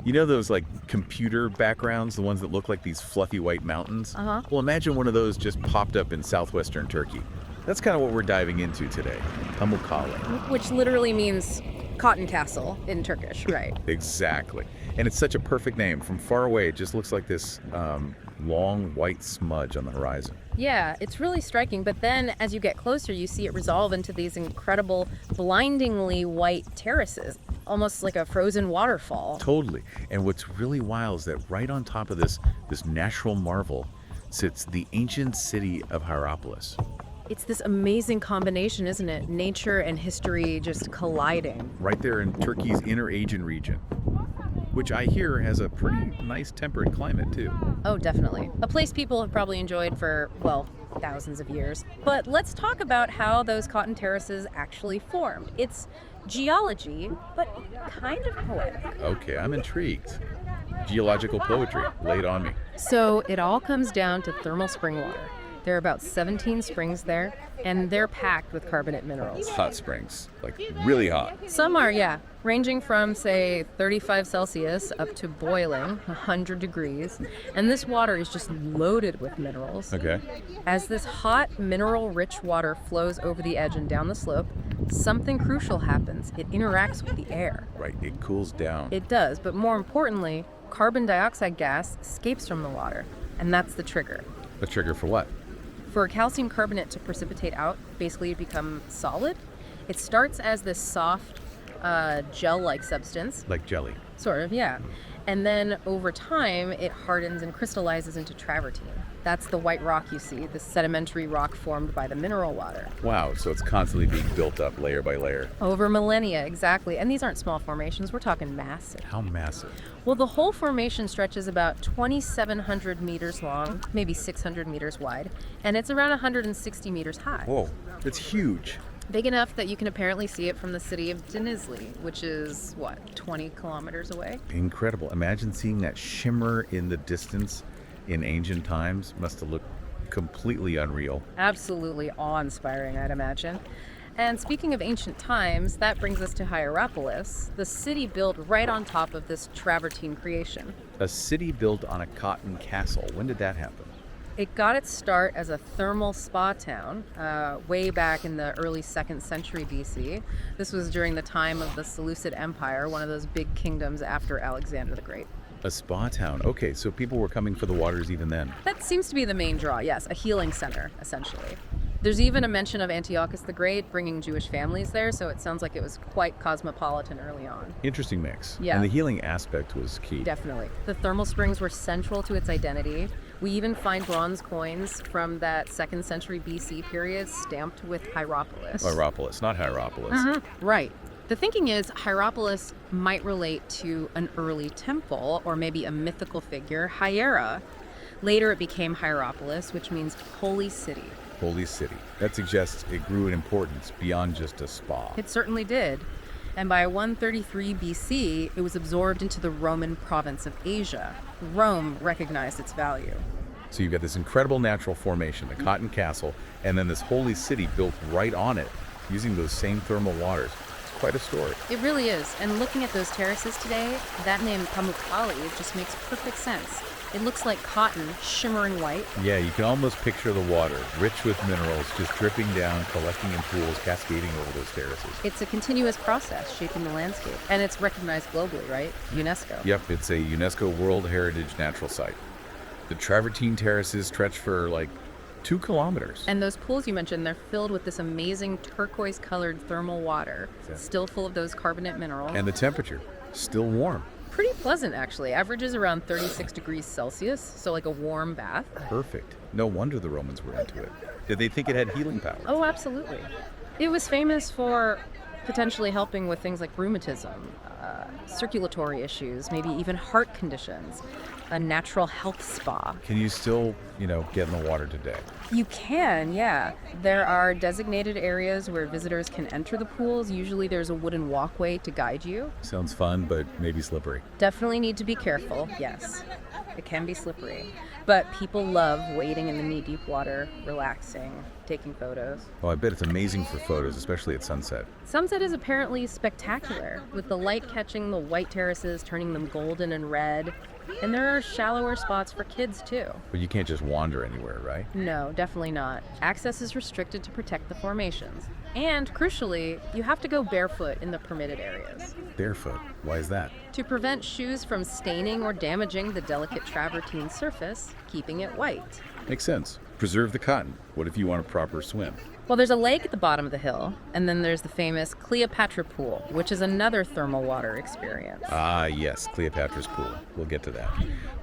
You know those like computer backgrounds, the ones that look like these fluffy white mountains? Uh-huh. Well, imagine one of those just popped up in southwestern Turkey. That's kind of what we're diving into today. Pamukkale. Which literally means cotton castle in Turkish, right? Exactly. And it's such a perfect name. From far away, it just looks like this long white smudge on the horizon. Yeah, it's really striking, but then as you get closer, you see it resolve into these incredible, blindingly white terraces, almost like a frozen waterfall. Totally. And what's really wild is that right on top of this natural marvel sits the ancient city of Hierapolis. It's this amazing combination, isn't it? Nature and history just colliding. Right there in Turkey's inner Aegean region, which I hear has a pretty nice temperate climate too. Oh, definitely. A place people have probably enjoyed for, well, thousands of years. But let's talk about how those cotton terraces actually formed. It's geology, but kind of poetic. Okay, I'm intrigued. Geological poetry, lay it on me. So it all comes down to thermal spring water. There are about 17 springs there, and they're packed with carbonate minerals. Hot springs, like really hot. Some are, yeah, ranging from, say, 35 Celsius up to boiling, 100 degrees. And this water is just loaded with minerals. Okay. As this hot, mineral-rich water flows over the edge and down the slope, something crucial happens. It interacts with the air. Right, it cools down. It does, but more importantly, carbon dioxide gas escapes from the water, and that's the trigger. A trigger for what? For a calcium carbonate to precipitate out, basically to become solid, it starts as this soft, gel-like substance. Like jelly. Sort of, yeah. And then over time, it hardens and crystallizes into travertine. That's the white rock you see, the sedimentary rock formed by the mineral water. Wow, so it's constantly being built up layer by layer. Over millennia, exactly. And these aren't small formations, we're talking massive. How massive? Well, the whole formation stretches about 2,700 meters long, maybe 600 meters wide, and it's around 160 meters high. Whoa, that's huge. Big enough that you can apparently see it from the city of Denizli, which is, 20 kilometers away? Incredible. Imagine seeing that shimmer in the distance in ancient times. Must have looked completely unreal. Absolutely awe-inspiring, I'd imagine. And speaking of ancient times, that brings us to Hierapolis, the city built right on top of this travertine creation. A city built on a cotton castle. When did that happen? It got its start as a thermal spa town way back in the early 2nd century BC. This was during the time of the Seleucid Empire, one of those big kingdoms after Alexander the Great. A spa town. Okay, so people were coming for the waters even then. That seems to be the main draw, yes, a healing center, essentially. There's even a mention of Antiochus the Great bringing Jewish families there, so it sounds like it was quite cosmopolitan early on. Interesting mix. Yeah. And the healing aspect was key. Definitely. The thermal springs were central to its identity. We even find bronze coins from that 2nd century BC period stamped with Hierapolis. Hierapolis, not Hierapolis. Right. The thinking is Hierapolis might relate to an early temple or maybe a mythical figure, Hiera. Later it became Hierapolis, which means holy city. Holy city. That suggests it grew in importance beyond just a spa. It certainly did. And by 133 BC, it was absorbed into the Roman province of Asia. Rome recognized its value. So you've got this incredible natural formation, the cotton castle, and then this holy city built right on it using those same thermal waters. It's quite a story. It really is. And looking at those terraces today, that name Pamukkale just makes perfect sense. It looks like cotton, shimmering white. Yeah, you can almost picture the water, rich with minerals, just dripping down, collecting in pools, cascading over those terraces. It's a continuous process shaping the landscape. And it's recognized globally, right? UNESCO. Yep, it's a UNESCO World Heritage Natural Site. The travertine terraces stretch for like 2 kilometers. And those pools you mentioned, they're filled with this amazing turquoise-colored thermal water, still full of those carbonate minerals. And the temperature, still warm. Pretty pleasant, actually. Averages around 36 degrees Celsius, so like a warm bath. Perfect. No wonder the Romans were into it. Did they think it had healing powers? Oh, absolutely. It was famous for potentially helping with things like rheumatism, circulatory issues, maybe even heart conditions. A natural health spa. Can you still, get in the water today? You can, yeah. There are designated areas where visitors can enter the pools. Usually there's a wooden walkway to guide you. Sounds fun, but maybe slippery. Definitely need to be careful, yes. It can be slippery. But people love wading in the knee-deep water, relaxing, taking photos. Oh, I bet it's amazing for photos, especially at sunset. Sunset is apparently spectacular, with the light catching the white terraces, turning them golden and red. And there are shallower spots for kids, too. But you can't just wander anywhere, right? No, definitely not. Access is restricted to protect the formations. And, crucially, you have to go barefoot in the permitted areas. Barefoot. Why is that? To prevent shoes from staining or damaging the delicate travertine surface, keeping it white. Makes sense. Preserve the cotton. What if you want a proper swim? Well, there's a lake at the bottom of the hill, and then there's the famous Cleopatra Pool, which is another thermal water experience. Ah, yes, Cleopatra's Pool. We'll get to that.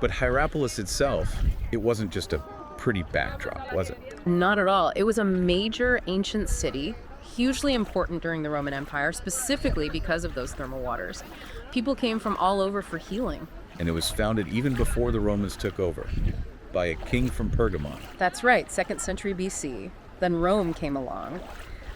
But Hierapolis itself, it wasn't just a pretty backdrop, was it? Not at all. It was a major ancient city, hugely important during the Roman Empire, specifically because of those thermal waters. People came from all over for healing. And it was founded even before the Romans took over, by a king from Pergamon. That's right, 2nd century BC. Then Rome came along.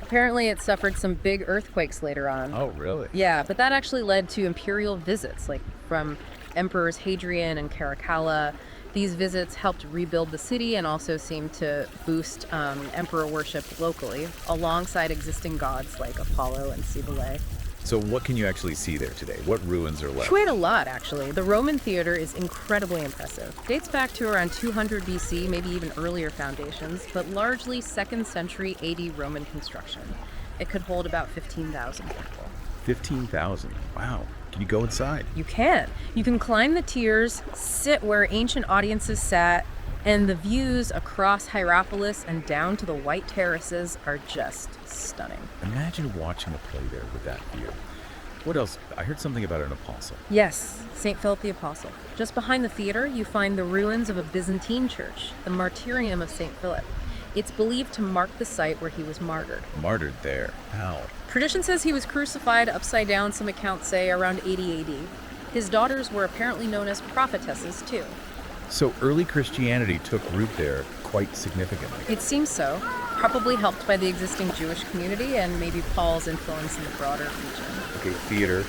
Apparently it suffered some big earthquakes later on. Oh, really? Yeah, but that actually led to imperial visits, like from Emperors Hadrian and Caracalla. These visits helped rebuild the city and also seemed to boost emperor worship locally, alongside existing gods like Apollo and Cybele. So what can you actually see there today? What ruins are left? Quite a lot, actually. The Roman theater is incredibly impressive. Dates back to around 200 BC, maybe even earlier foundations, but largely 2nd century AD Roman construction. It could hold about 15,000 people. 15,000. Wow. Can you go inside? You can. You can climb the tiers, sit where ancient audiences sat, and the views across Hierapolis and down to the white terraces are just stunning. Imagine watching a play there with that view. What else? I heard something about an apostle. Yes, St. Philip the Apostle. Just behind the theater, you find the ruins of a Byzantine church, the Martyrium of St. Philip. It's believed to mark the site where he was martyred. Martyred there. How? Tradition says he was crucified upside down, some accounts say around 80 AD. His daughters were apparently known as prophetesses, too. So early Christianity took root there quite significantly. It seems so. Probably helped by the existing Jewish community and maybe Paul's influence in the broader region. Okay, theater,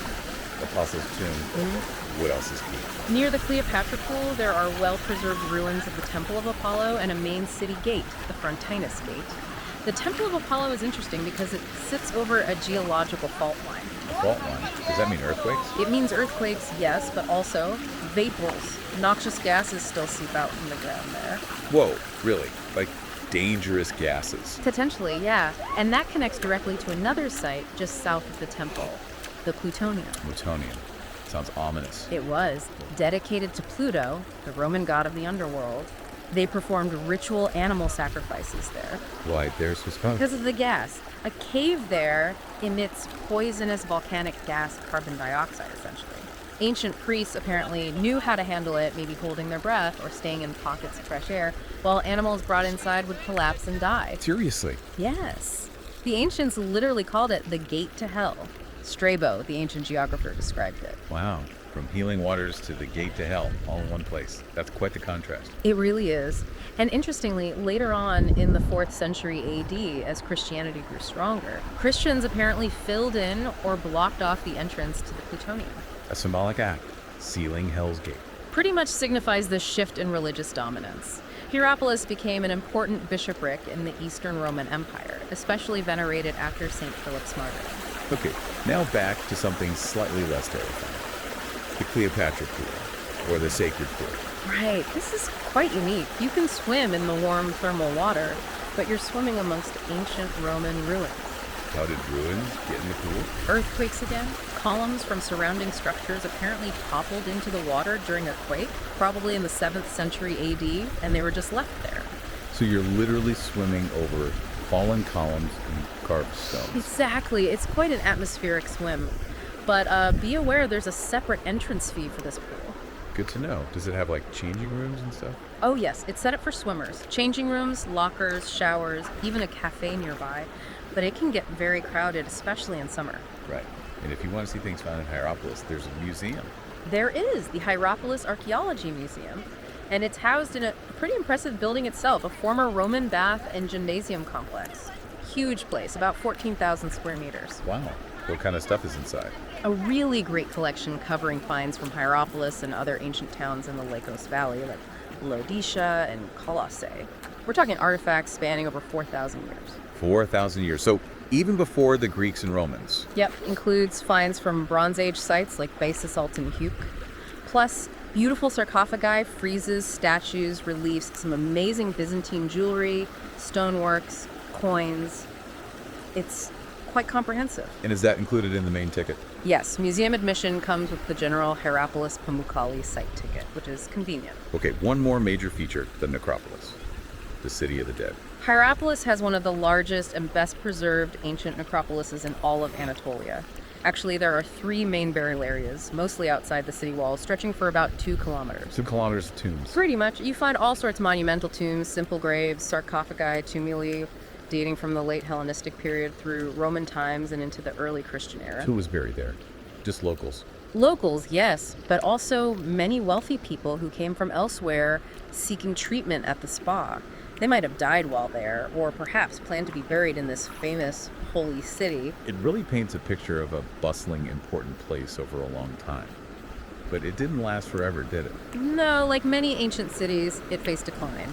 Apostles' Tomb. What else is key? Near the Cleopatra Pool, there are well-preserved ruins of the Temple of Apollo and a main city gate, the Frontinus Gate. The Temple of Apollo is interesting because it sits over a geological fault line. A fault line? Does that mean earthquakes? It means earthquakes, yes, but also vapors. Noxious gases still seep out from the ground there. Whoa, really? Like dangerous gases? Potentially, yeah. And that connects directly to another site just south of the temple, the Plutonium. Plutonium. Sounds ominous. It was. Dedicated to Pluto, the Roman god of the underworld. They performed ritual animal sacrifices there. Why, there's suspense. Because of the gas. A cave there emits poisonous volcanic gas, carbon dioxide, essentially. Ancient priests apparently knew how to handle it, maybe holding their breath or staying in pockets of fresh air, while animals brought inside would collapse and die. Seriously? Yes. The ancients literally called it the gate to hell. Strabo, the ancient geographer, described it. Wow. From healing waters to the gate to hell, all in one place. That's quite the contrast. It really is. And interestingly, later on in the 4th century AD, as Christianity grew stronger, Christians apparently filled in or blocked off the entrance to the Plutonium. A symbolic act, sealing Hell's Gate. Pretty much signifies the shift in religious dominance. Hierapolis became an important bishopric in the Eastern Roman Empire, especially venerated after St. Philip's martyrdom. Okay, now back to something slightly less terrifying. The Cleopatra Pool, or the Sacred Pool. Right, this is quite unique. You can swim in the warm thermal water, but you're swimming amongst ancient Roman ruins. How did ruins get in the pool? Earthquakes again. Columns from surrounding structures apparently toppled into the water during a quake, probably in the 7th century AD, and they were just left there. So you're literally swimming over fallen columns and carved stones. Exactly. It's quite an atmospheric swim. But be aware there's a separate entrance fee for this pool. Good to know. Does it have like changing rooms and stuff? Oh yes, it's set up for swimmers. Changing rooms, lockers, showers, even a cafe nearby. But it can get very crowded, especially in summer. Right. And if you want to see things found in Hierapolis, there's a museum. There is the Hierapolis Archaeology Museum. And it's housed in a pretty impressive building itself, a former Roman bath and gymnasium complex. Huge place, about 14,000 square meters. Wow. What kind of stuff is inside? A really great collection covering finds from Hierapolis and other ancient towns in the Lagos Valley, like Laodicea and Colossae. We're talking artifacts spanning over 4,000 years. 4,000 years. So even before the Greeks and Romans. Yep, includes finds from Bronze Age sites like Beisaltyn and Huk, plus beautiful sarcophagi, friezes, statues, reliefs, some amazing Byzantine jewelry, stoneworks, coins. It's quite comprehensive. And is that included in the main ticket? Yes, museum admission comes with the general Hierapolis Pamukkale site ticket, which is convenient. Okay, one more major feature, the necropolis, the city of the dead. Hierapolis has one of the largest and best preserved ancient necropolises in all of Anatolia. Actually, there are 3 main burial areas, mostly outside the city walls, stretching for about 2 kilometers. 2 kilometers of tombs. Pretty much. You find all sorts of monumental tombs, simple graves, sarcophagi, tumuli, dating from the late Hellenistic period through Roman times and into the early Christian era. Who was buried there? Just locals. Locals, yes, but also many wealthy people who came from elsewhere seeking treatment at the spa. They might have died while there, or perhaps planned to be buried in this famous holy city. It really paints a picture of a bustling, important place over a long time. But it didn't last forever, did it? No, like many ancient cities, it faced decline.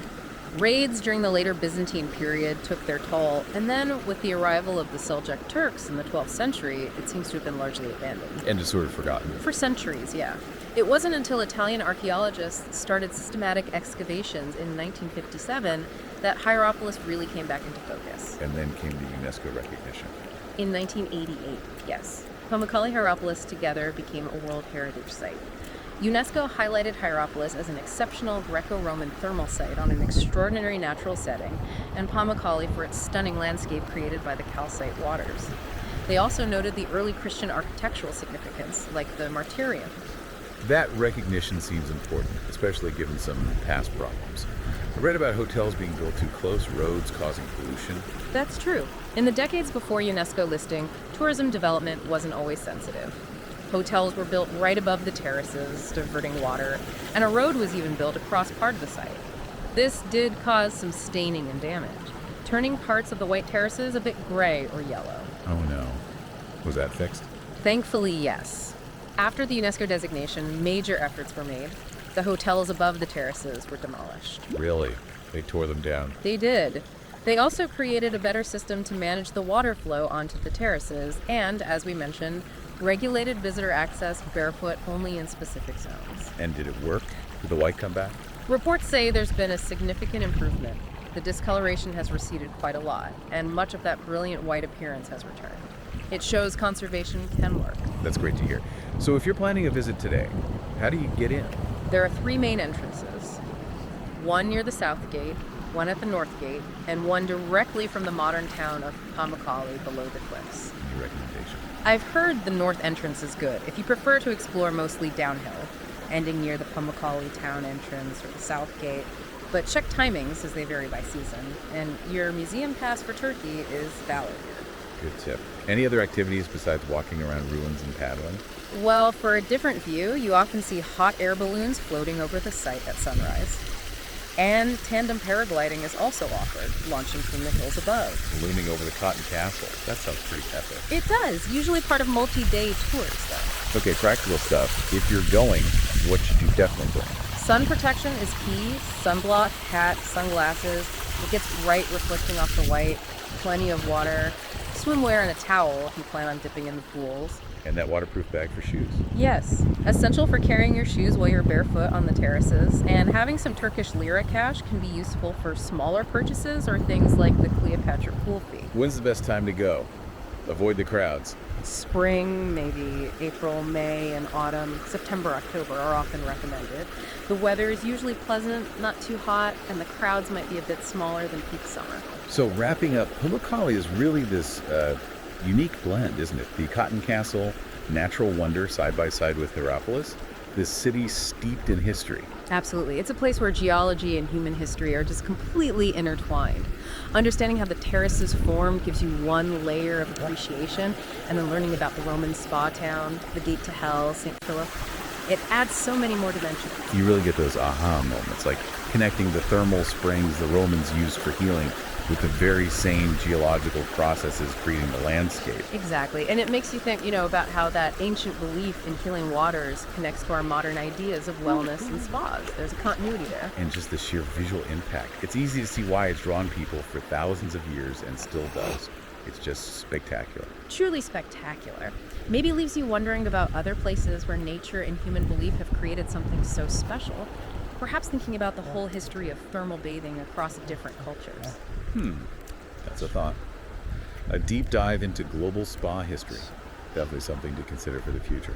Raids during the later Byzantine period took their toll, and then with the arrival of the Seljuk Turks in the 12th century, it seems to have been largely abandoned. And just sort of forgotten. For centuries, yeah. It wasn't until Italian archaeologists started systematic excavations in 1957 that Hierapolis really came back into focus. And then came the UNESCO recognition. In 1988, yes. Pamukkale Hierapolis together became a World Heritage Site. UNESCO highlighted Hierapolis as an exceptional Greco-Roman thermal site on an extraordinary natural setting, and Pamukkale for its stunning landscape created by the calcite waters. They also noted the early Christian architectural significance, like the martyrium. That recognition seems important, especially given some past problems. I read about hotels being built too close, roads causing pollution. That's true. In the decades before UNESCO listing, tourism development wasn't always sensitive. Hotels were built right above the terraces, diverting water, and a road was even built across part of the site. This did cause some staining and damage, turning parts of the white terraces a bit gray or yellow. Oh no. Was that fixed? Thankfully, yes. After the UNESCO designation, major efforts were made. The hotels above the terraces were demolished. Really? They tore them down. They did. They also created a better system to manage the water flow onto the terraces and, as we mentioned, regulated visitor access barefoot only in specific zones. And did it work? Did the white come back? Reports say there's been a significant improvement. The discoloration has receded quite a lot, and much of that brilliant white appearance has returned. It shows conservation can work. That's great to hear. So if you're planning a visit today, how do you get in? There are 3 main entrances. One near the south gate, one at the north gate, and one directly from the modern town of Pamukkale below the cliffs. Your recommendation? I've heard the north entrance is good if you prefer to explore mostly downhill, ending near the Pamukkale town entrance or the south gate. But check timings as they vary by season, and your museum pass for Turkey is valid here. Good tip. Any other activities besides walking around ruins and paddling? Well, for a different view, you often see hot air balloons floating over the site at sunrise. And tandem paragliding is also offered, launching from the hills above. Ballooning over the Cotton Castle. That sounds pretty epic. It does, usually part of multi-day tours, though. Okay, practical stuff. If you're going, what should you definitely bring? Sun protection is key. Sunblock, hat, sunglasses. It gets bright, reflecting off the white. Plenty of water. Swimwear and a towel if you plan on dipping in the pools. And that waterproof bag for shoes. Yes, essential for carrying your shoes while you're barefoot on the terraces, and having some Turkish lira cash can be useful for smaller purchases or things like the Cleopatra pool fee. When's the best time to go? Avoid the crowds. Spring, maybe April, May, and autumn, September, October are often recommended. The weather is usually pleasant, not too hot, and the crowds might be a bit smaller than peak summer. So wrapping up, Pamukkale is really this unique blend, isn't it? The Cotton Castle, natural wonder side by side with Hierapolis, this city steeped in history. Absolutely. It's a place where geology and human history are just completely intertwined. Understanding how the terraces formed gives you one layer of appreciation, and then learning about the Roman spa town, the gate to hell, St. Philip, it adds so many more dimensions. You really get those aha moments, like connecting the thermal springs the Romans used for healing with the very same geological processes creating the landscape. Exactly. And it makes you think, about how that ancient belief in healing waters connects to our modern ideas of wellness and spas. There's a continuity there. And just the sheer visual impact. It's easy to see why it's drawn people for thousands of years and still does. It's just spectacular. Truly spectacular. Maybe leaves you wondering about other places where nature and human belief have created something so special. Perhaps thinking about the whole history of thermal bathing across different cultures. That's a thought. A deep dive into global spa history. Definitely something to consider for the future.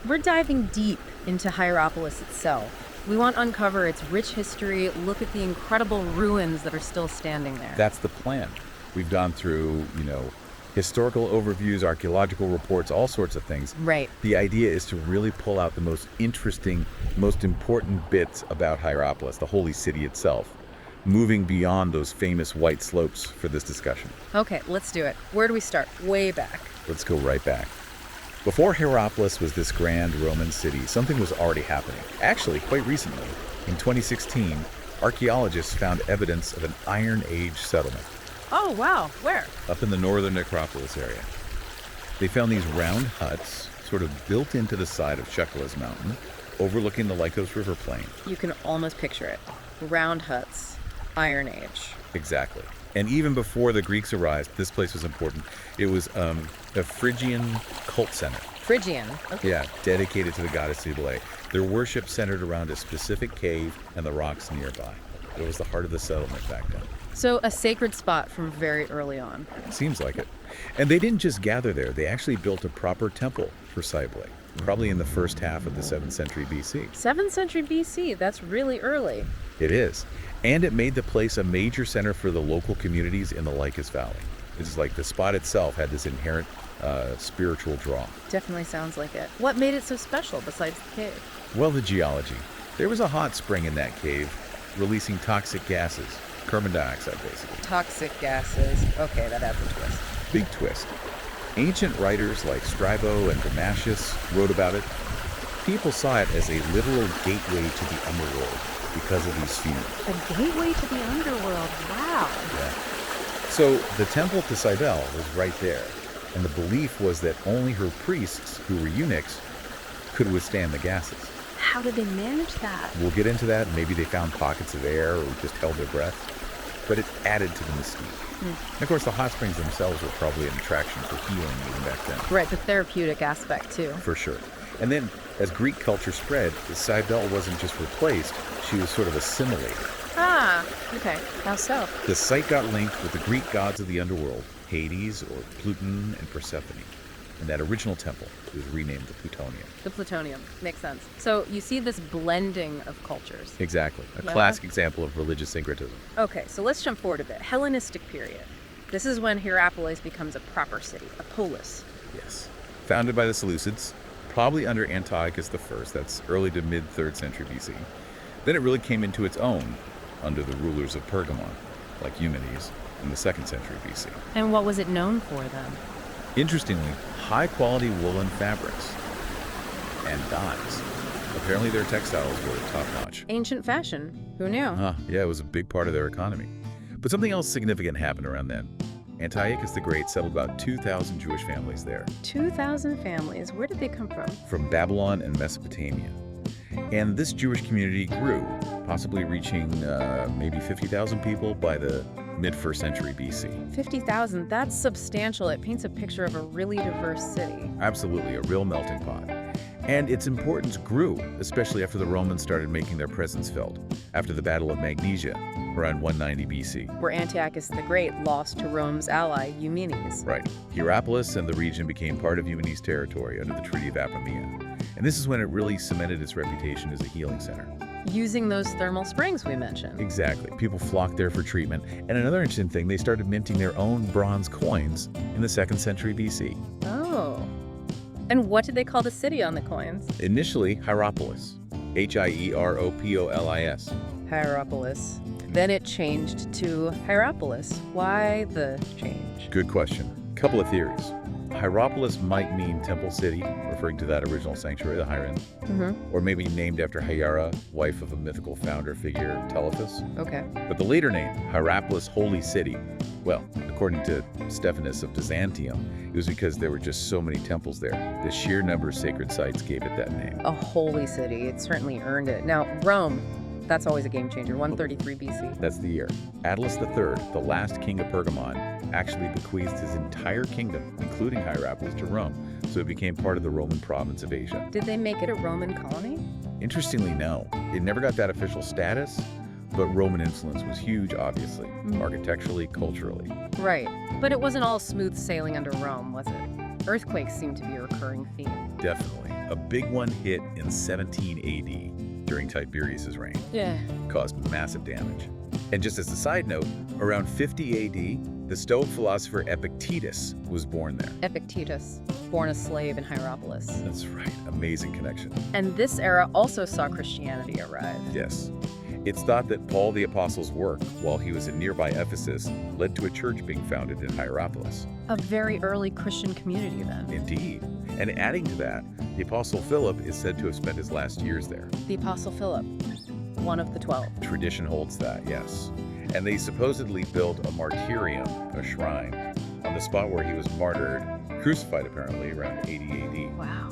We're diving deep into Hierapolis itself. We want to uncover its rich history, look at the incredible ruins that are still standing there. That's the plan. We've gone through, historical overviews, archaeological reports, all sorts of things. Right. The idea is to really pull out the most interesting, most important bits about Hierapolis, the holy city itself, moving beyond those famous white slopes for this discussion. Okay, let's do it. Where do we start? Way back. Let's go right back. Before Hierapolis was this grand Roman city, something was already happening. Actually, quite recently, in 2016, archaeologists found evidence of an Iron Age settlement. Oh, wow. Where? Up in the northern Necropolis area. They found these round huts sort of built into the side of Chekala's mountain, overlooking the Lycos River plain. You can almost picture it. Round huts. Iron Age. Exactly. And even before the Greeks arrived, this place was important. It was a Phrygian cult center. Phrygian? Okay. Yeah, dedicated to the goddess Cybele. Their worship centered around a specific cave and the rocks nearby. It was the heart of the settlement back then. So a sacred spot from very early on. Seems like it. And they didn't just gather there. They actually built a proper temple for Cybele, probably in the first half of the 7th century BC. 7th century BC? That's really early. It is. And it made the place a major center for the local communities in the Lycus Valley. It's like the spot itself had this inherent spiritual draw. Definitely sounds like it. What made it so special besides the cave? Well, the geology. There was a hot spring in that cave, releasing toxic gases. Carbon dioxide, basically. Toxic gases. Okay, that adds a twist. Big twist. Ancient writers like Strabo and Damascus wrote about it. People saw it as a literal gateway to the underworld because of these fumes. A gateway to the underworld. Wow. Yeah. So the temple to Cybele was right there, and the belief was that only her priests, who were eunuchs, could withstand the gases. How did they manage that? We'll get into that. Maybe they found pockets of air or just held their breath. but it added to the mystique. And of course, the hot springs themselves were probably an attraction for healing even back then. Right, the therapeutic aspect too. For sure. And then, as Greek culture spread, Cybele wasn't just replaced, she was sort of assimilated. Ah, okay. How so? The site got linked with the Greek gods of the underworld, Hades, or Pluton, and Persephone. And that original temple was renamed the Plutonium. The plutonium. Makes sense. So you see this blending of cultures. Exactly. A Yeah. classic example of religious syncretism. Okay, so let's jump forward a bit. Hellenistic period. This is when Hierapolis becomes a proper city, a polis. Yes. Founded by the Seleucids, probably under Antiochus I, that's early to mid 3rd century BC. Then it really came into its own under the rulers of Pergamon, like Eumenes, in the 2nd century BC. And what was it known for then? Interestingly, high-quality woolen fabrics and dyes. Apparently their textiles were top-notch. Ancient fashion. Who knew? Yeah, it was a big part of their economy. But something else significant happened around then. Antiochus the Great settled about 2,000 Jewish families there, 2,000 families. Where did they come from Babylon and Mesopotamia. And this Jewish community grew, possibly reaching maybe 50,000 people by the mid-1st century BC. 50,000. That's substantial. It paints a picture of a really diverse city. Absolutely, a real melting pot. And its importance grew, especially after the Romans started making their presence felt, after the Battle of Magnesia, around 190 BC. Where Antiochus the Great lost to Rome's ally, Eumenes. Right. Hierapolis and the region became part of Eumenes' territory under the Treaty of Apamea. And this is when it really cemented its reputation as a healing center. Using those thermal springs we mentioned. Exactly. People flocked there for treatment. And another interesting thing, they started minting their own bronze coins in the 2nd century BC. Oh. And what did they call the city on the coins? Initially, Hierapolis. Hieropolis. Hierapolis. Then it changed to Hierapolis. Why the change? Good question. Couple of theories. Hierapolis might mean Temple City, referring to that original sanctuary, the Hierapolis, or maybe named after Hiera, wife of a mythical founder figure, Telephus. Okay. But the later name, Hierapolis Holy City, well, according to Stephanus of Byzantium, it was because there were just so many temples there. The sheer number of sacred sites gave it that name. A holy city. It certainly earned it. Now, Rome. That's always a game changer. 133 BC. That's the year. Attalus III, the last king of Pergamon, actually bequeathed his entire kingdom, including Hierapolis, to Rome, so it became part of the Roman province of Asia. Did they make it a Roman colony? Interestingly, no. It never got that official status, but Roman influence was huge, obviously, architecturally, culturally. Right. But it wasn't all smooth sailing under Rome, was it? Earthquakes seem to be a recurring theme. Definitely. A big one hit in 17 AD during Tiberius's reign. Yeah. Caused massive damage. And just as a side note, around 50 AD, the Stoic philosopher Epictetus was born there. Epictetus, born a slave in Hierapolis. That's right. Amazing connection. And this era also saw Christianity arrive. Yes. It's thought that Paul the Apostle's work, while he was in nearby Ephesus, led to a church being founded in Hierapolis. A very early Christian community then. Indeed. And adding to that, the Apostle Philip is said to have spent his last years there. The Apostle Philip, one of the 12. Tradition holds that, yes. And they supposedly built a martyrium, a shrine, on the spot where he was martyred, crucified apparently around 80 AD. Wow.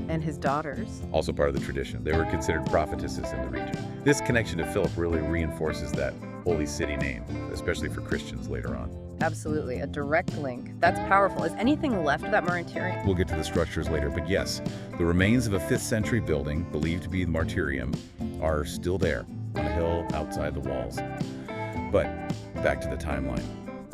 And his daughters. Also part of the tradition. They were considered prophetesses in the region. This connection to Philip really reinforces that holy city name, especially for Christians later on. Absolutely. A direct link. That's powerful. Is anything left of that martyrium? We'll get to the structures later, but yes, the remains of a 5th century building, believed to be the martyrium, are still there on a hill outside the walls. But back to the timeline.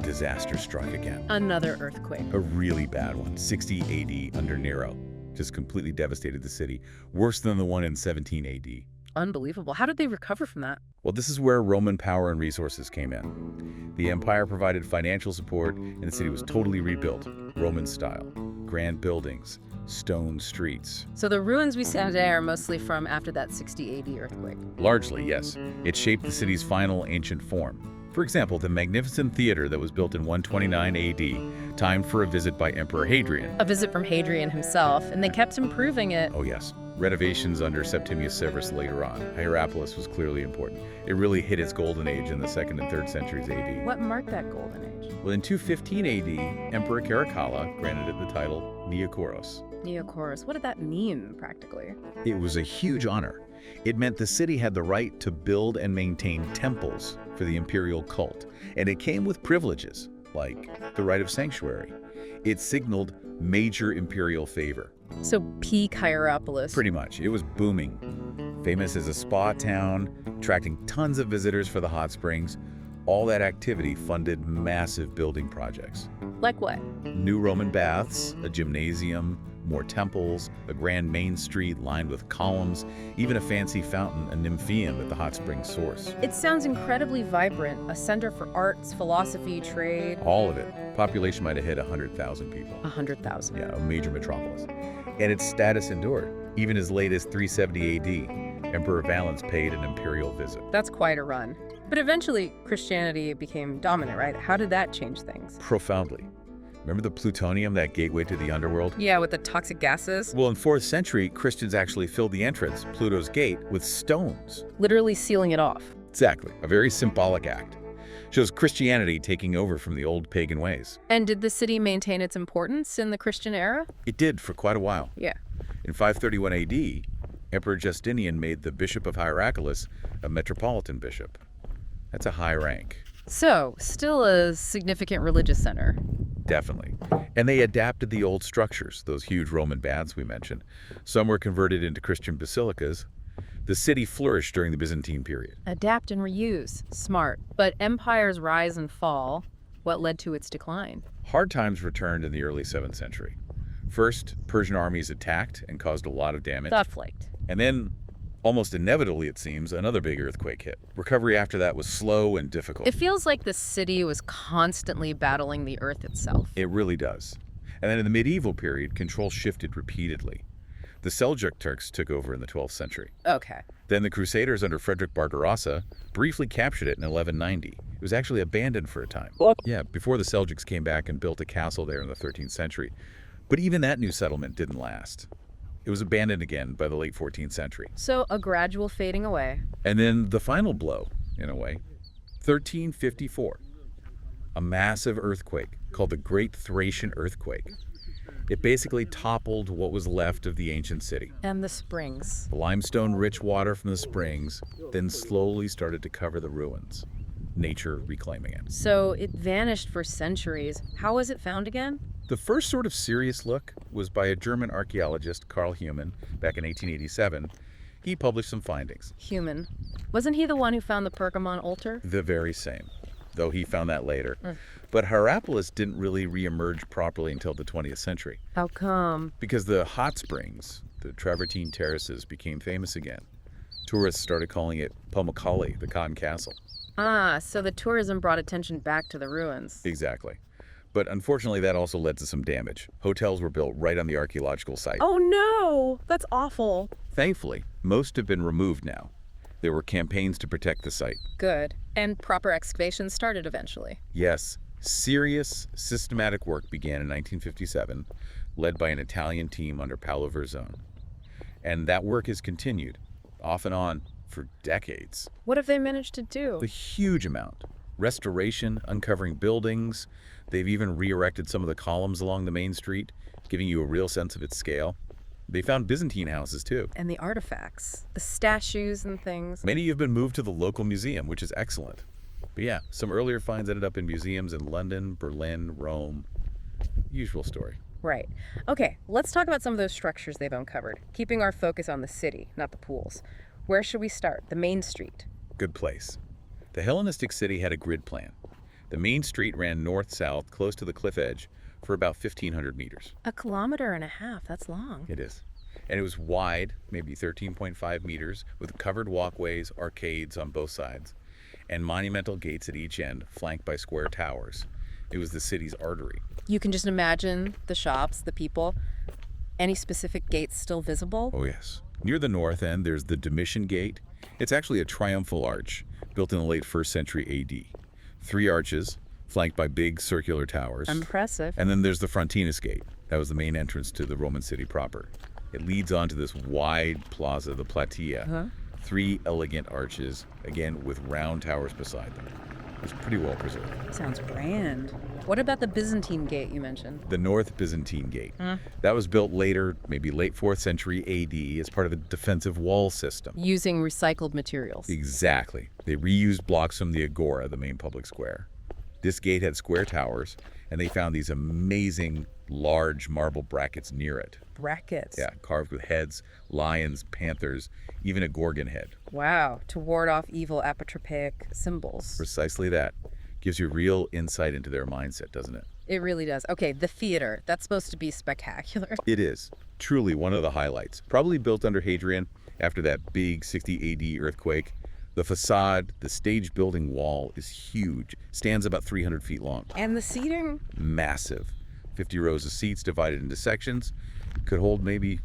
Disaster struck again. Another earthquake. A really bad one, 60 AD under Nero. Just completely devastated the city, worse than the one in 17 AD. Unbelievable. How did they recover from that? Well, this is where Roman power and resources came in. The empire provided financial support, and the city was totally rebuilt, Roman style. Grand buildings, stone streets. So the ruins we see today are mostly from after that 60 AD earthquake. Largely, yes. It shaped the city's final ancient form. For example, the magnificent theater that was built in 129 AD, timed for a visit by Emperor Hadrian. A visit from Hadrian himself, and they kept improving it. Oh yes. Renovations under Septimius Severus later on. Hierapolis was clearly important. It really hit its golden age in the 2nd and 3rd centuries AD. What marked that golden age? Well, in 215 AD, Emperor Caracalla granted it the title Neokoros. Neokoros. What did that mean, practically? It was a huge honor. It meant the city had the right to build and maintain temples for the imperial cult, and it came with privileges, like the right of sanctuary. It signaled major imperial favor. So peak Hierapolis. Pretty much. It was booming. Famous as a spa town, attracting tons of visitors for the hot springs. All that activity funded massive building projects. Like what? New Roman baths, a gymnasium, more temples, a grand main street lined with columns, even a fancy fountain, a nymphaeum at the hot springs source. It sounds incredibly vibrant, a center for arts, philosophy, trade. All of it. Population might have hit 100,000 people. 100,000. Yeah, a major metropolis. And its status endured. Even as late as 370 AD, Emperor Valens paid an imperial visit. That's quite a run. But eventually, Christianity became dominant, right? How did that change things? Profoundly. Remember the plutonium, that gateway to the underworld? Yeah, with the toxic gases. Well, in 4th century, Christians actually filled the entrance, Pluto's gate, with stones. Literally sealing it off. Exactly. A very symbolic act. Shows Christianity taking over from the old pagan ways. And did the city maintain its importance in the Christian era? It did for quite a while. Yeah. In 531 AD, Emperor Justinian made the Bishop of Hierapolis a metropolitan bishop. That's a high rank. So, still a significant religious center. Definitely. And they adapted the old structures, those huge Roman baths we mentioned. Some were converted into Christian basilicas. The city flourished during the Byzantine period. Adapt and reuse. Smart. But empires rise and fall. What led to its decline? Hard times returned in the early 7th century. First, Persian armies attacked and caused a lot of damage. Thought flaked. And then, almost inevitably it seems, another big earthquake hit. Recovery after that was slow and difficult. It feels like the city was constantly battling the earth itself. It really does. And then in the medieval period, control shifted repeatedly. The Seljuk Turks took over in the 12th century. Okay. Then the Crusaders under Frederick Barbarossa briefly captured it in 1190. It was actually abandoned for a time. Yeah, before the Seljuks came back and built a castle there in the 13th century. But even that new settlement didn't last. It was abandoned again by the late 14th century. So a gradual fading away. And then the final blow, in a way, 1354. A massive earthquake called the Great Thracian Earthquake. It basically toppled what was left of the ancient city. And the springs. The limestone-rich water from the springs then slowly started to cover the ruins, nature reclaiming it. So it vanished for centuries. How was it found again? The first sort of serious look was by a German archaeologist, Carl Humann, back in 1887. He published some findings. Human. Wasn't he the one who found the Pergamon altar? The very same, though he found that later. But Hierapolis didn't really re-emerge properly until the 20th century. How come? Because the hot springs, the travertine terraces, became famous again. Tourists started calling it Pamukkale, the Cotton Castle. Ah, so the tourism brought attention back to the ruins. Exactly. But unfortunately, that also led to some damage. Hotels were built right on the archaeological site. Oh no! That's awful. Thankfully, most have been removed now. There were campaigns to protect the site. Good. And proper excavations started eventually. Yes, serious, systematic work began in 1957, led by an Italian team under Paolo Verzone. And that work has continued, off and on, for decades. What have they managed to do? A huge amount. Restoration, uncovering buildings. They've even re-erected some of the columns along the main street, giving you a real sense of its scale. They found Byzantine houses, too. And the artifacts, the statues and things. Many have been moved to the local museum, which is excellent. But yeah, some earlier finds ended up in museums in London, Berlin, Rome. Usual story. Right. Okay, let's talk about some of those structures they've uncovered, keeping our focus on the city, not the pools. Where should we start? The main street. Good place. The Hellenistic city had a grid plan. The main street ran north-south, close to the cliff edge, for about 1,500 meters. 1.5 kilometers, that's long. It is. And it was wide, maybe 13.5 meters, with covered walkways, arcades on both sides, and monumental gates at each end, flanked by square towers. It was the city's artery. You can just imagine the shops, the people. Any specific gates still visible? Oh, yes. Near the north end, there's the Domitian Gate. It's actually a triumphal arch, built in the late 1st century AD. 3 arches, flanked by big circular towers. Impressive. And then there's the Frontinus Gate. That was the main entrance to the Roman city proper. It leads onto this wide plaza, the Platea. 3 elegant arches, again with round towers beside them. It's pretty well preserved. Sounds grand. What about the Byzantine Gate you mentioned? The North Byzantine Gate. That was built later, maybe late 4th century AD, as part of a defensive wall system. Using recycled materials. Exactly. They reused blocks from the Agora, the main public square. This gate had square towers, and they found these amazing large marble brackets near it. Brackets. Yeah, carved with heads, lions, panthers, even a gorgon head. Wow, to ward off evil apotropaic symbols. Precisely that. Gives you real insight into their mindset, doesn't it? It really does. Okay, the theater. That's supposed to be spectacular. It is. Truly one of the highlights. Probably built under Hadrian after that big 60 AD earthquake. The facade, the stage building wall is huge. Stands about 300 feet long. And the seating? Massive. 50 rows of seats divided into sections. Could hold maybe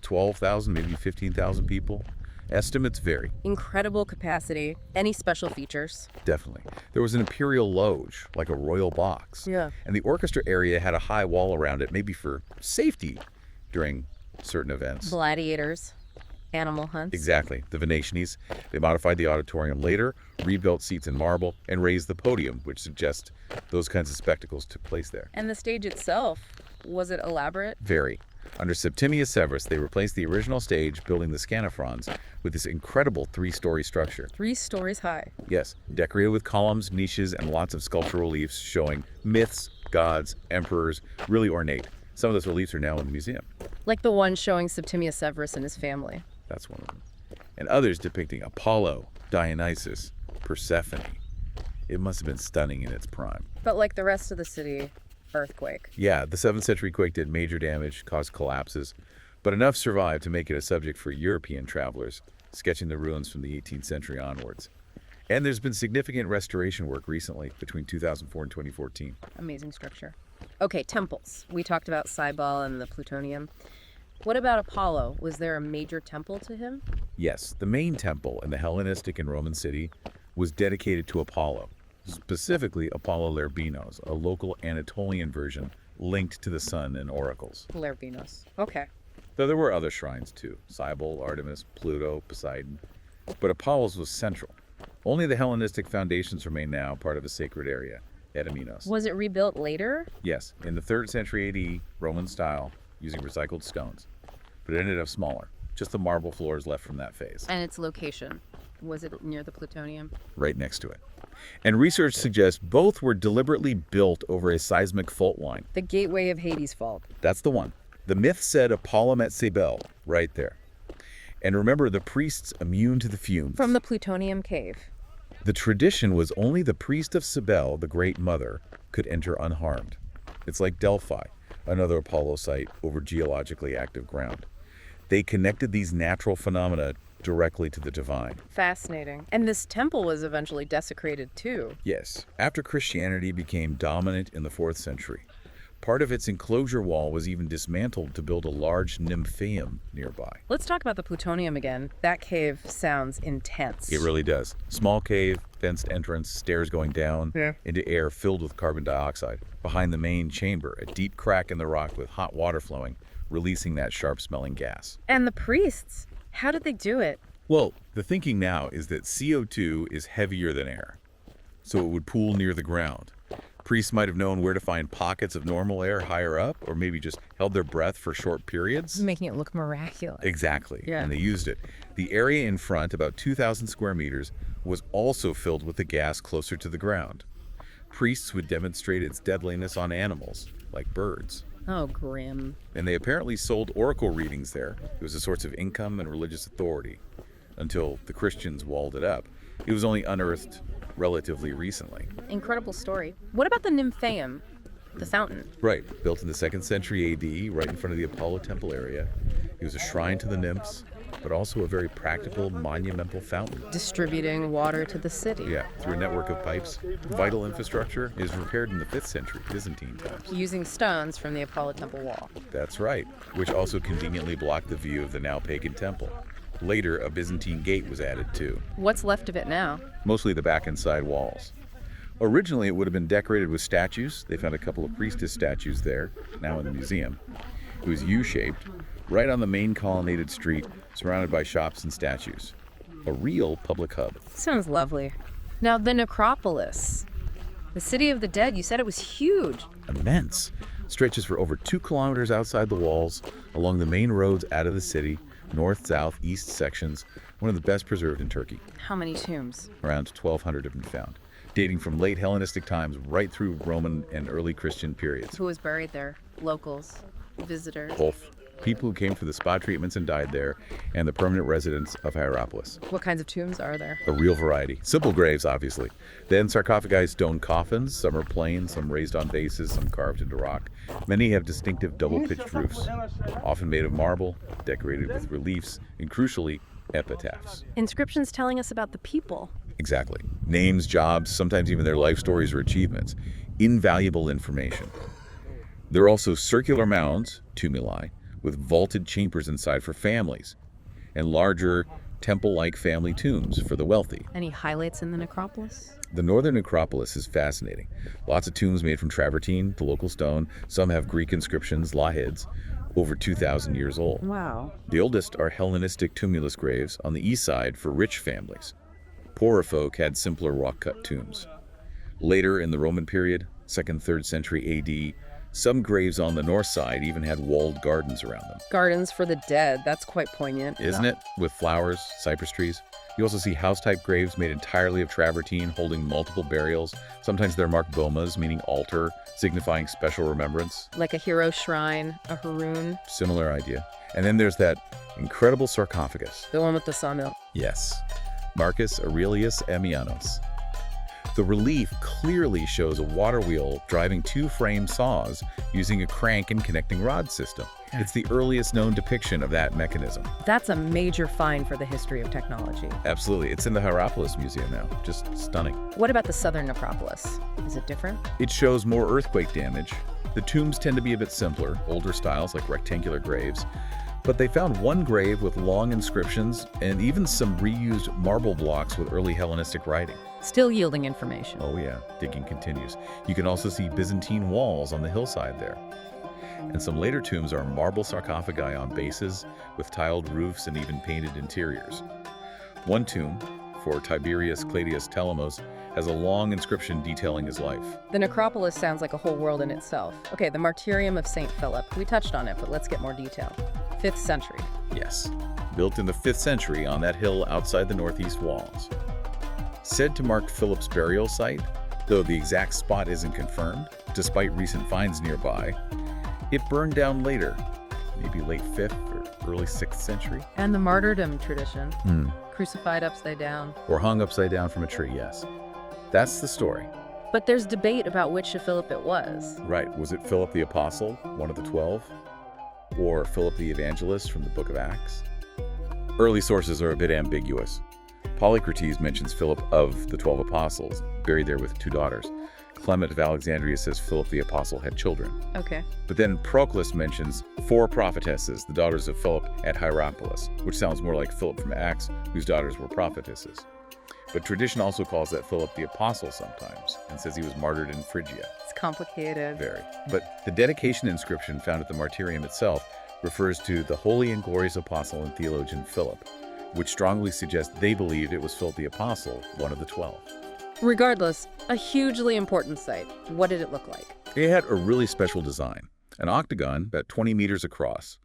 12,000, maybe 15,000 people. Estimates vary. Incredible capacity. Any special features? Definitely. There was an imperial loge, like a royal box. Yeah. And the orchestra area had a high wall around it, maybe for safety during certain events. Gladiators. Animal hunts. Exactly. The Venetians. They modified the auditorium later, rebuilt seats in marble, and raised the podium, which suggests those kinds of spectacles took place there. And the stage itself, was it elaborate? Very. Under Septimius Severus, they replaced the original stage, building the Scanafrons, with this incredible 3-story structure. 3 stories high. Yes, decorated with columns, niches, and lots of sculptural reliefs showing myths, gods, emperors, really ornate. Some of those reliefs are now in the museum. Like the one showing Septimius Severus and his family. That's one of them. And others depicting Apollo, Dionysus, Persephone. It must have been stunning in its prime. But like the rest of the city, earthquake. Yeah, the 7th century quake did major damage, caused collapses, but enough survived to make it a subject for European travelers, sketching the ruins from the 18th century onwards. And there's been significant restoration work recently between 2004 and 2014. Amazing structure. Okay, temples. We talked about Cybele and the plutonium. What about Apollo? Was there a major temple to him? Yes, the main temple in the Hellenistic and Roman city was dedicated to Apollo, specifically Apollo Lerbinos, a local Anatolian version linked to the sun and oracles. Lerbinos. Okay. Though there were other shrines too, Cybele, Artemis, Pluto, Poseidon, but Apollo's was central. Only the Hellenistic foundations remain now part of a sacred area, Etemenos. Was it rebuilt later? Yes, in the 3rd century AD, Roman style, using recycled stones. But it ended up smaller, just the marble floors left from that phase. And its location? Was it near the plutonium? Right next to it. And research suggests both were deliberately built over a seismic fault line. The gateway of Hades' fault. That's the one. The myth said Apollo met Cybele, right there. And remember, the priests immune to the fumes. From the plutonium cave. The tradition was only the priest of Cybele, the Great Mother, could enter unharmed. It's like Delphi, another Apollo site over geologically active ground. They connected these natural phenomena directly to the divine. Fascinating. And this temple was eventually desecrated too. Yes, after Christianity became dominant in the 4th century, part of its enclosure wall was even dismantled to build a large nymphaeum nearby. Let's talk about the plutonium again. That cave sounds intense. It really does. Small cave, fenced entrance, stairs going down into air filled with carbon dioxide. Behind the main chamber, a deep crack in the rock with hot water flowing, releasing that sharp-smelling gas. And the priests, how did they do it? Well, the thinking now is that CO2 is heavier than air, so it would pool near the ground. Priests might have known where to find pockets of normal air higher up, or maybe just held their breath for short periods. Making it look miraculous. Exactly, Yeah. and they used it. The area in front, about 2,000 square meters, was also filled with the gas closer to the ground. Priests would demonstrate its deadliness on animals, like birds. Oh, grim. And they apparently sold oracle readings there. It was a source of income and religious authority. Until the Christians walled it up. It was only unearthed relatively recently. Incredible story. What about the nymphaeum? The fountain? Right, built in the 2nd century AD, right in front of the Apollo temple area. It was a shrine to the nymphs, but also a very practical, monumental fountain. Distributing water to the city. Yeah, through a network of pipes. Vital infrastructure is repaired in the 5th century, Byzantine times. Using stones from the Apollo temple wall. That's right, which also conveniently blocked the view of the now pagan temple. Later, a Byzantine gate was added too. What's left of it now? Mostly the back and side walls. Originally, it would have been decorated with statues. They found a couple of priestess statues there, now in the museum. It was U-shaped, right on the main colonnaded street, surrounded by shops and statues. A real public hub. Sounds lovely. Now, the necropolis, the city of the dead, you said it was huge. Immense. Stretches for over 2 kilometers outside the walls, along the main roads out of the city, north, south, east sections, one of the best preserved in Turkey. How many tombs? Around 1,200 have been found, dating from late Hellenistic times right through Roman and early Christian periods. Who was buried there? Locals, visitors? Both people who came for the spa treatments and died there, and the permanent residents of Hierapolis. What kinds of tombs are there? A real variety. Simple graves, obviously. Then sarcophagi stone coffins. Some are plain, some raised on bases, some carved into rock. Many have distinctive double-pitched roofs, often made of marble, decorated with reliefs, and crucially, epitaphs. Inscriptions telling us about the people. Exactly. Names, jobs, sometimes even their life stories or achievements. Invaluable information. There are also circular mounds, tumuli, with vaulted chambers inside for families, and larger temple-like family tombs for the wealthy. Any highlights in the necropolis? The northern necropolis is fascinating. Lots of tombs made from travertine, the local stone. Some have Greek inscriptions, lahids, over 2,000 years old. Wow. The oldest are Hellenistic tumulus graves on the east side for rich families. Poorer folk had simpler rock-cut tombs. Later in the Roman period, 2nd, 3rd century AD, some graves on the north side even had walled gardens around them. Gardens for the dead. That's quite poignant. Isn't it? With flowers, cypress trees. You also see house-type graves made entirely of travertine, holding multiple burials. Sometimes they're marked bomas, meaning altar, signifying special remembrance. Like a hero shrine, a heroon. Similar idea. And then there's that incredible sarcophagus. The one with the sawmill. Yes. Marcus Aurelius Ammianus. The relief clearly shows a water wheel driving 2 frame saws using a crank and connecting rod system. It's the earliest known depiction of that mechanism. That's a major find for the history of technology. Absolutely. It's in the Hierapolis Museum now. Just stunning. What about the southern necropolis? Is it different? It shows more earthquake damage. The tombs tend to be a bit simpler, older styles like rectangular graves. But they found one grave with long inscriptions and even some reused marble blocks with early Hellenistic writing. Still yielding information. Oh yeah, digging continues. You can also see Byzantine walls on the hillside there. And some later tombs are marble sarcophagi on bases with tiled roofs and even painted interiors. One tomb, for Tiberius Claudius Telemos, has a long inscription detailing his life. The necropolis sounds like a whole world in itself. Okay, the martyrium of St. Philip. We touched on it, but let's get more detail. 5th century. Yes, built in the 5th century on that hill outside the northeast walls. Said to mark Philip's burial site, though the exact spot isn't confirmed, despite recent finds nearby. It burned down later, maybe late 5th or early 6th century. And the martyrdom tradition. Crucified upside down. Or hung upside down from a tree, yes. That's the story. But there's debate about which of Philip it was. Right, was it Philip the Apostle, one of the 12? Or Philip the Evangelist from the book of Acts? Early sources are a bit ambiguous. Polycrates mentions Philip of the 12 apostles, buried there with 2 daughters. Clement of Alexandria says Philip the Apostle had children. Okay. But then Proclus mentions 4 prophetesses, the daughters of Philip at Hierapolis, which sounds more like Philip from Acts, whose daughters were prophetesses. But tradition also calls that Philip the Apostle sometimes, and says he was martyred in Phrygia. It's complicated. Very. But the dedication inscription found at the martyrium itself refers to the holy and glorious apostle and theologian Philip, which strongly suggests they believed it was Philip the Apostle, one of the 12. Regardless, a hugely important site. What did it look like? It had a really special design. An octagon, about 20 meters across,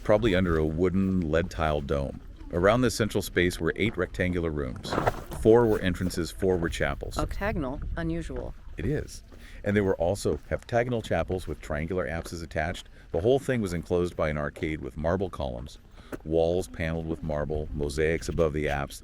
probably under a wooden lead-tile dome. Around this central space were 8 rectangular rooms. 4 were entrances, 4 were chapels. Octagonal, unusual. It is. And there were also heptagonal chapels with triangular apses attached. The whole thing was enclosed by an arcade with marble columns, walls paneled with marble, mosaics above the apse.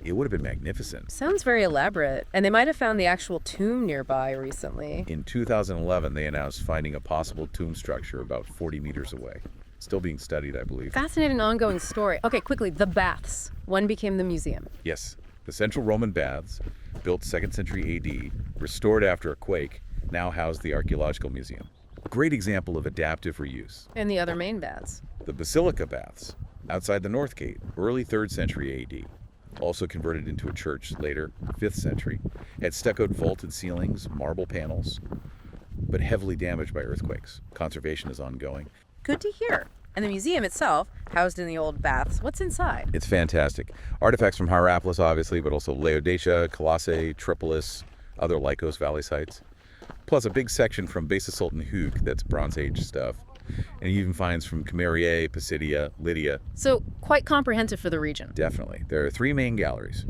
It would have been magnificent. Sounds very elaborate. And they might have found the actual tomb nearby recently. In 2011, they announced finding a possible tomb structure about 40 meters away. Still being studied, I believe. Fascinating ongoing story. Okay, quickly, the baths. One became the museum. Yes, the central Roman baths, built 2nd century AD, restored after a quake, now house the Archaeological Museum. Great example of adaptive reuse. And the other main baths. The Basilica baths, outside the North Gate, early 3rd century AD. Also converted into a church later, 5th century. Had stuccoed vaulted ceilings, marble panels, but heavily damaged by earthquakes. Conservation is ongoing. Good to hear. And the museum itself, housed in the old baths, what's inside? It's fantastic. Artifacts from Hierapolis, obviously, but also Laodicea, Colossae, Tripolis, other Lycos Valley sites. Plus a big section from Besa Sultan Hugh that's Bronze Age stuff. And even finds from Cameriae, Pisidia, Lydia. So, quite comprehensive for the region. Definitely. There are 3 main galleries: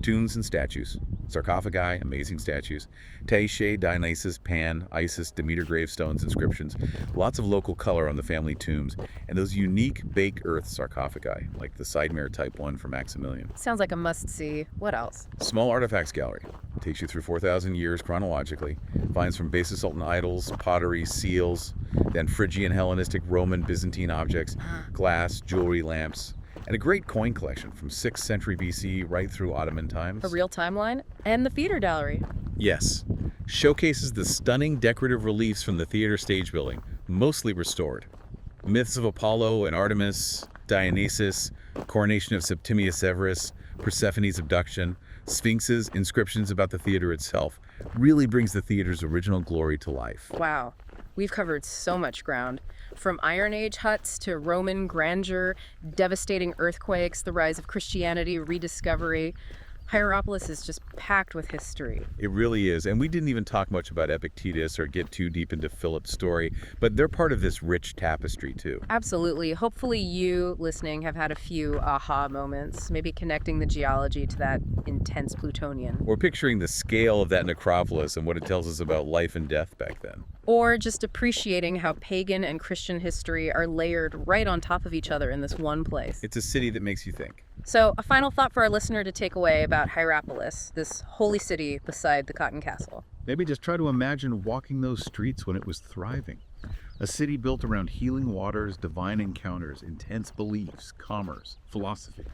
tombs and statues, sarcophagi, amazing statues, Taishe, Dionysus, Pan, Isis, Demeter gravestones, inscriptions, lots of local color on the family tombs, and those unique baked earth sarcophagi, like the Sidemere Type 1 for Maximilian. Sounds like a must-see. What else? Small artifacts gallery. Takes you through 4,000 years chronologically. Finds from Besa Sultan idols, pottery, seals, then Phrygian, Hellenistic, Roman, Byzantine objects, glass, jewelry, lamps, and a great coin collection from 6th century BC right through Ottoman times. A real timeline? And the theater gallery. Yes. Showcases the stunning decorative reliefs from the theater stage building, mostly restored. Myths of Apollo and Artemis, Dionysus, coronation of Septimius Severus, Persephone's abduction, sphinxes, inscriptions about the theater itself. Really brings the theater's original glory to life. Wow. We've covered so much ground. From Iron Age huts to Roman grandeur, devastating earthquakes, the rise of Christianity, rediscovery. Hierapolis is just packed with history. It really is. And we didn't even talk much about Epictetus or get too deep into Philip's story, but they're part of this rich tapestry too. Absolutely. Hopefully you, listening, have had a few aha moments, maybe connecting the geology to that intense plutonian. Or picturing the scale of that necropolis and what it tells us about life and death back then. Or just appreciating how pagan and Christian history are layered right on top of each other in this one place. It's a city that makes you think. So, a final thought for our listener to take away about Hierapolis, this holy city beside the Cotton Castle. Maybe just try to imagine walking those streets when it was thriving. A city built around healing waters, divine encounters, intense beliefs, commerce, philosophy.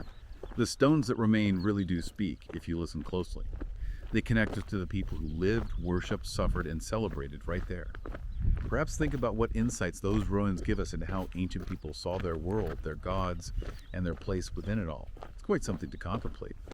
The stones that remain really do speak if you listen closely. They connect us to the people who lived, worshipped, suffered, and celebrated right there. Perhaps think about what insights those ruins give us into how ancient people saw their world, their gods, and their place within it all. It's quite something to contemplate.